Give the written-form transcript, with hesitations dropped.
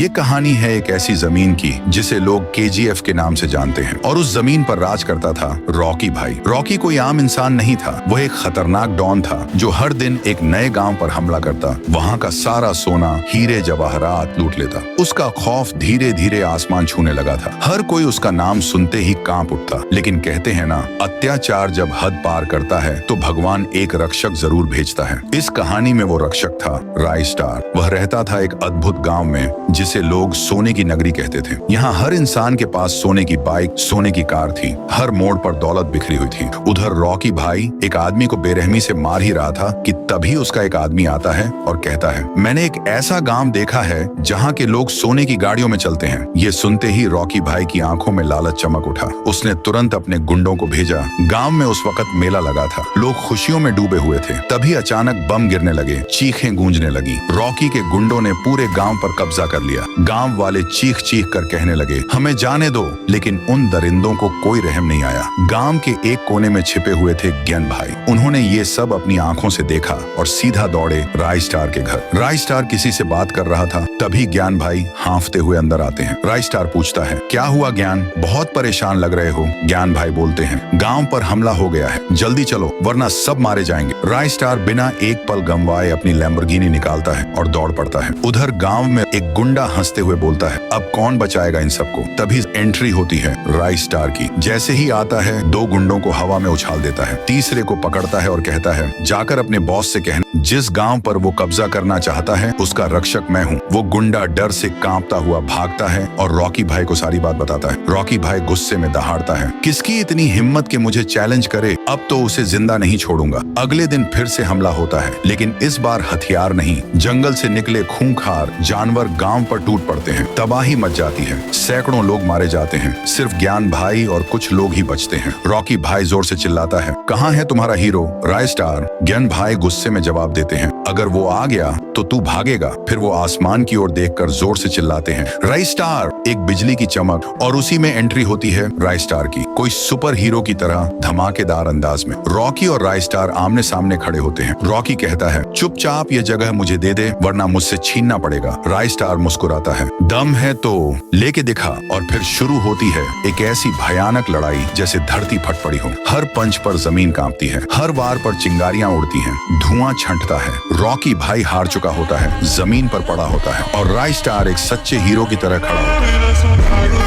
ये कहानी है एक ऐसी जमीन की जिसे लोग केजीएफ के नाम से जानते हैं और उस जमीन पर राज करता था रॉकी भाई। रॉकी कोई आम इंसान नहीं था, वह एक खतरनाक डॉन था जो हर दिन एक नए गांव पर हमला करता, वहां का सारा सोना, हीरे जवाहरात लूट लेता। उसका खौफ धीरे धीरे आसमान छूने लगा था। हर कोई उसका नाम सुनते ही कांप उठता। लेकिन कहते हैं ना, अत्याचार जब हद पार करता है तो भगवान एक रक्षक जरूर भेजता है। इस कहानी में वो रक्षक था राइस्टार। वह रहता था एक अद्भुत गांव में जिसे लोग सोने की नगरी कहते थे। यहाँ हर इंसान के पास सोने की बाइक, सोने की कार थी। हर मोड़ पर दौलत बिखरी हुई थी। उधर रॉकी भाई एक आदमी को बेरहमी से मार ही रहा था कि तभी उसका एक आदमी आता है और कहता है, मैंने एक ऐसा गांव देखा है जहाँ के लोग सोने की गाड़ियों में चलते हैं। ये सुनते ही रॉकी भाई की आंखों में लालच चमक उठा। उसने तुरंत अपने गुंडों को भेजा। गांव में उस वक्त मेला लगा था। लोग खुशियों में डूबे हुए थे। तभी अचानक बम गिरने लगे, चीखें गूंजने लगी। रॉकी के गुंडों ने पूरे गांव पर कब्जा कर लिया। गांव वाले चीख चीख कर कहने लगे, हमें जाने दो। लेकिन उन दरिंदों को कोई रहम नहीं आया। गांव के एक कोने में छिपे हुए थे ज्ञान भाई। उन्होंने ये सब अपनी आंखों से देखा और सीधा दौड़े राइस्टार के घर। राइस्टार किसी से बात कर रहा था, तभी ज्ञान भाई हांफते हुए अंदर आते हैं। राइस्टार पूछता है, क्या हुआ ज्ञान, बहुत परेशान लग रहे हो। ज्ञान भाई बोलते हैं, गांव पर हमला हो गया है, जल्दी चलो वरना सब मारे जाएंगे। राइस्टार बिना एक पल गंवाए अपनी लैम्बोर्गिनी निकालता है और दौड़ पड़ता है। उधर गांव में एक गुंडा हंसते हुए बोलता है, अब कौन बचाएगा इन सबको। तभी एंट्री होती है राइस्टार की। जैसे ही आता है, दो गुंडों को हवा में उछाल देता है, तीसरे को पकड़ता है और कहता है, जाकर अपने बॉस से कहना जिस गांव पर वो कब्जा करना चाहता है उसका रक्षक मैं हूँ। वो गुंडा डर से कांपता हुआ भागता है और रॉकी भाई को सारी बात बताता है। रॉकी भाई गुस्से में दहाड़ता है, किसकी इतनी हिम्मत कि मुझे चैलेंज करे, अब तो उसे जिंदा नहीं छोड़ूंगा। अगले दिन फिर से हमला होता है, लेकिन इस बार हथियार नहीं, जंगल से निकले खूंखार जानवर गांव पर टूट पड़ते हैं। तबाही मच जाती है, सैकड़ों लोग मारे जाते हैं। सिर्फ ज्ञान भाई और कुछ लोग ही बचते हैं। रॉकी भाई जोर से चिल्लाता है, कहाँ है तुम्हारा हीरो राइस्टार। ज्ञान भाई गुस्से में जवाब देते हैं, अगर वो आ गया तो तू भागेगा। फिर वो आसमान की ओर देखकर जोर से चिल्लाते हैं, राइस्टार। एक बिजली की चमक और उसी में एंट्री होती है राइस्टार की, कोई सुपर हीरो की तरह धमाकेदार अंदाज में। रॉकी और राइस्टार आमने सामने खड़े होते हैं। रॉकी कहता है, चुपचाप ये जगह मुझे दे दे वरना मुझसे छीनना पड़ेगा। राइस्टार मुस्कुराता है, दम है तो लेके दिखा। और फिर शुरू होती है एक ऐसी भयानक लड़ाई जैसे धरती फट पड़ी हो। हर पंच पर जमीन कांपती है, हर वार पर चिंगारियां उड़ती हैं, धुआं छंटता है। रॉकी भाई हार चुका होता है, जमीन पर पड़ा होता है और राइस्टार एक सच्चे हीरो की तरह खड़ा होता है।